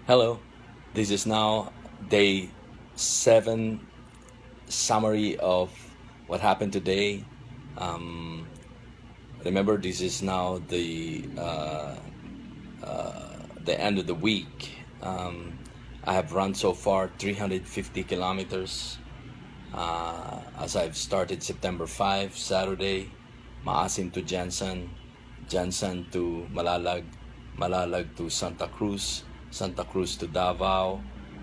Hello, this is now day 7 summary of what happened today. Um, Remember, this is now the end of the week. I have run so far 350 kilometers as I've started September 5, Saturday, Maasim to Jensen, Jensen to Malalag, Malalag to Santa Cruz, Santa Cruz to Davao,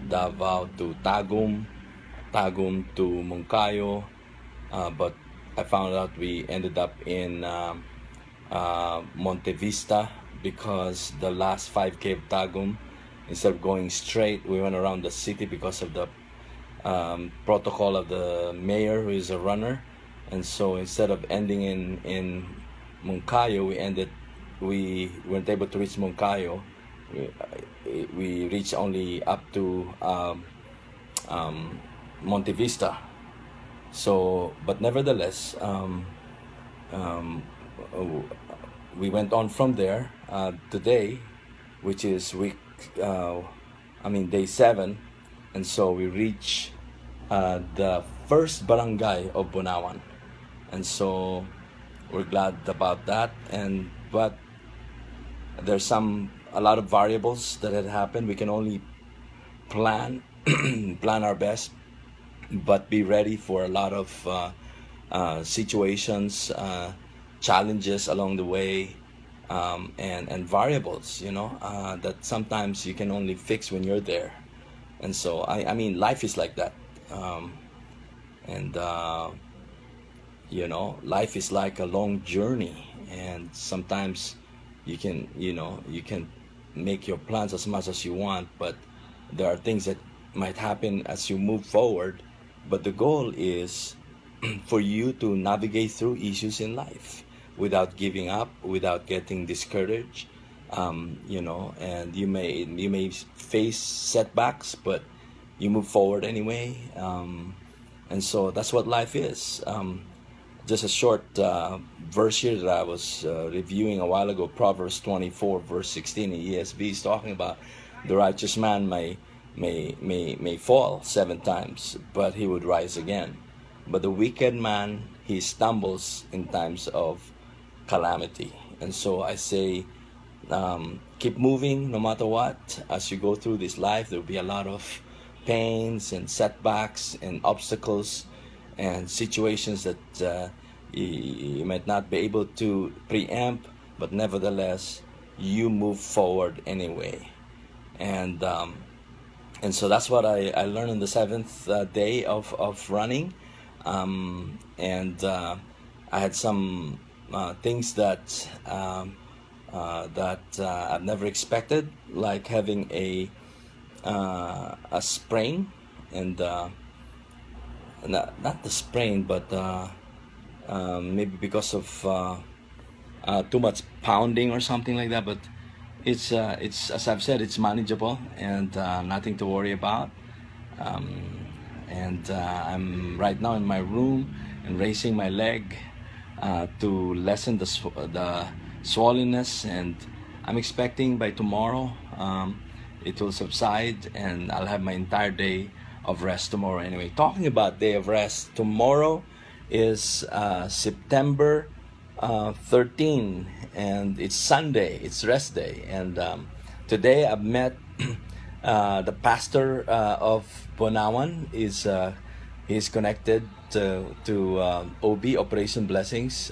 Davao to Tagum, Tagum to Moncayo, but I found out we ended up in Montevista because the last 5K of Tagum, instead of going straight, we went around the city because of the protocol of the mayor, who is a runner. And so instead of ending in Moncayo, we weren't able to reach Moncayo. We reached only up to Montevista. So, but nevertheless, we went on from there today, which is day 7, and so we reach the first barangay of Bunawan, and so we're glad about that. But there's a lot of variables that had happened. We can only plan plan our best, but be ready for a lot of situations, challenges along the way, and variables, that sometimes you can only fix when you're there. And so I mean, life is like that. And life is like a long journey, and sometimes you can make your plans as much as you want, but there are things that might happen as you move forward. But the goal is for you to navigate through issues in life without giving up, without getting discouraged. And you may face setbacks, but you move forward anyway. And so that's what life is. Just a short verse here that I was reviewing a while ago, Proverbs 24 verse 16 in ESV, is talking about the righteous man may fall 7 times, but he would rise again. But the wicked man, he stumbles in times of calamity. And so I say, keep moving no matter what. As you go through this life, there will be a lot of pains and setbacks and obstacles and situations that you might not be able to preempt, but nevertheless you move forward anyway. And so that's what I learned on the 7th day of running. I had some things that I've never expected, like having a sprain, and not the sprain, but maybe because of too much pounding or something like that. But it's as I've said, it's manageable and nothing to worry about. I'm right now in my room and raising my leg to lessen the swollenness, and I'm expecting by tomorrow it will subside, and I'll have my entire day of rest tomorrow. Anyway, talking about day of rest, tomorrow is September 13, and it's Sunday, it's rest day. And today I've met the pastor of Bunawan. He's connected to OB, Operation Blessings.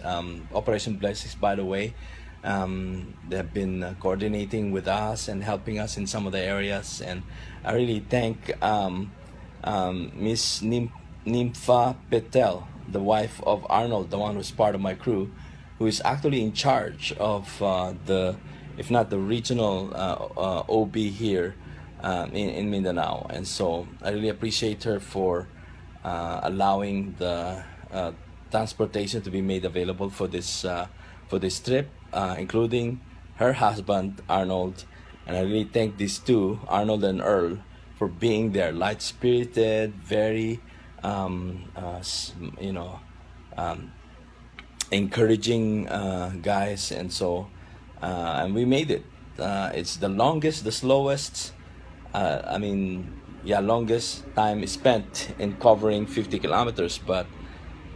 Operation Blessings, by the way, they have been coordinating with us and helping us in some of the areas, and I really thank Miss Nympha Petel, the wife of Arnold, the one who's part of my crew, who is actually in charge of if not the regional OB here in Mindanao. And so I really appreciate her for allowing the transportation to be made available for this trip, including her husband Arnold. And I really thank these two, Arnold and Earl, for being there, light-spirited, very encouraging guys. And so and we made it. It's the longest, the slowest I mean, yeah, longest time spent in covering 50 kilometers, but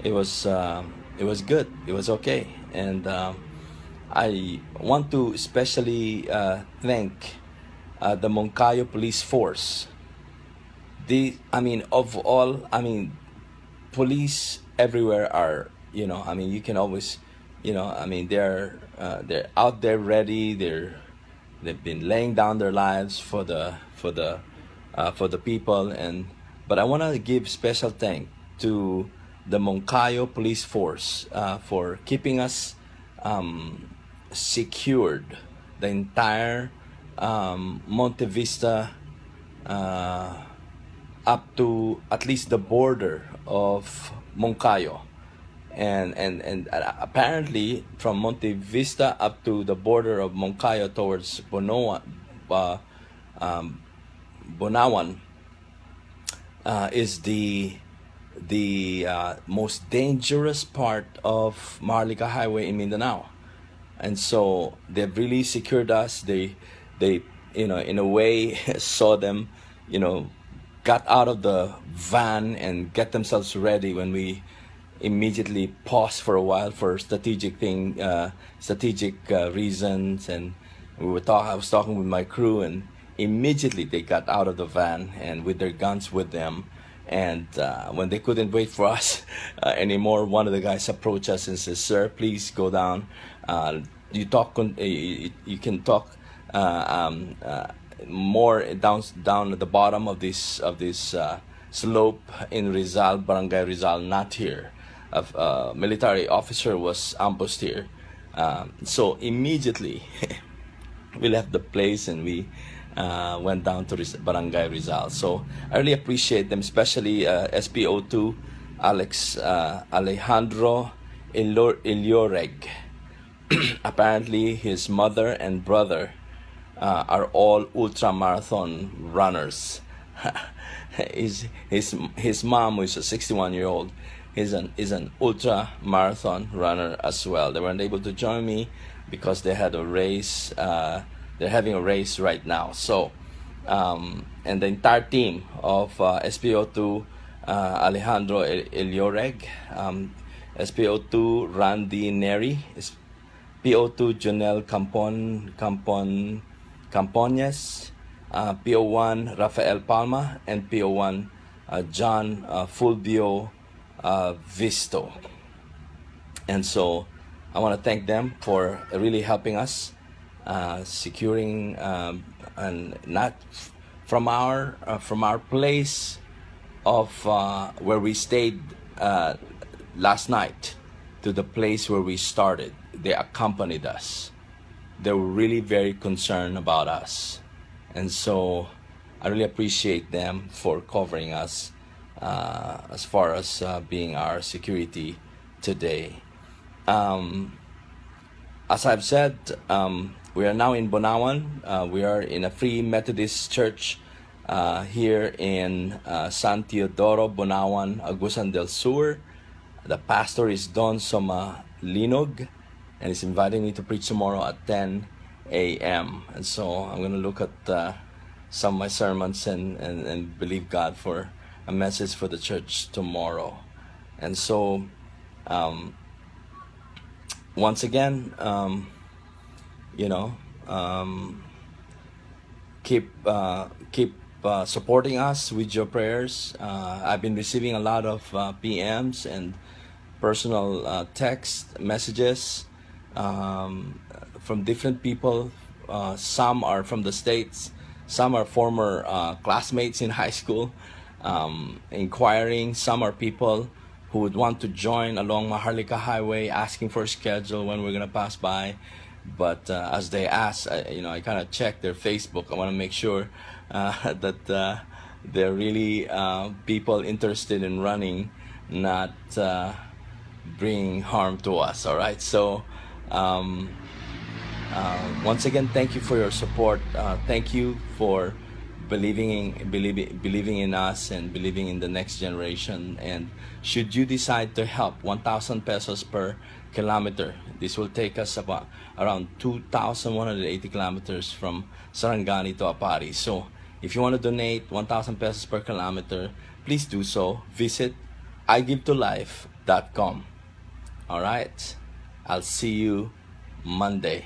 it was uh, it was good. It was okay, and I want to especially thank the Moncayo Police Force. I mean, of all, I mean, police everywhere are, I mean, you can always, I mean, they're out there ready. They've been laying down their lives for the people. And but I want to give special thanks to the Moncayo Police Force for keeping us secured the entire Montevista, uh, up to at least the border of Moncayo, and apparently from Monte Vista up to the border of Moncayo towards uh, um, Bunawan, is the most dangerous part of Maharlika Highway in Mindanao. And so they've really secured us. They in a way saw them, you know got out of the van and get themselves ready when we immediately paused for a while for strategic reasons. And I was talking with my crew, and immediately they got out of the van and with their guns with them. And when they couldn't wait for us anymore, one of the guys approached us and says, "Sir, please go down. You can talk more down at the bottom of this slope in Rizal, Barangay Rizal, not here." A military officer was ambushed here. So immediately we left the place and we went down to Barangay Rizal. So I really appreciate them, especially SPO2 Alejandro Ilioreg. Apparently his mother and brother are all ultra marathon runners. His mom, who is a 61-year-old, is an ultra marathon runner as well. They weren't able to join me because they had a race. They're having a race right now. So, and the entire team of SPO2 Alejandro Elioreg, SPO2 Randy Neri, PO2 Jonel Campones, PO1 Rafael Palma, and PO1 John Fulvio Visto. And so I want to thank them for really helping us securing, and not from our place of where we stayed last night to the place where we started. They accompanied us. They were really very concerned about us, and so I really appreciate them for covering us as far as being our security today. As I've said, we are now in Bunawan. We are in a Free Methodist Church here in San Teodoro, Bunawan, Agusan del Sur. The pastor is Don Soma Linog, and he's inviting me to preach tomorrow at 10 a.m. And so I'm going to look at some of my sermons and believe God for a message for the church tomorrow. And so once again, keep supporting us with your prayers. I've been receiving a lot of PMs and personal text messages from different people. Some are from the States, some are former classmates in high school, inquiring. Some are people who would want to join along Maharlika Highway, asking for a schedule when we're gonna pass by. But as they ask, I kind of check their Facebook. I want to make sure that they're really people interested in running, not bringing harm to us. All right. So once again, thank you for your support. Thank you for believing in us and believing in the next generation. And should you decide to help, 1,000 pesos per kilometer. This will take us around 2,180 kilometers from Sarangani to Apari. So If you want to donate 1,000 pesos per kilometer, please do so. Visit igivetolife.com. All right. I'll see you Monday.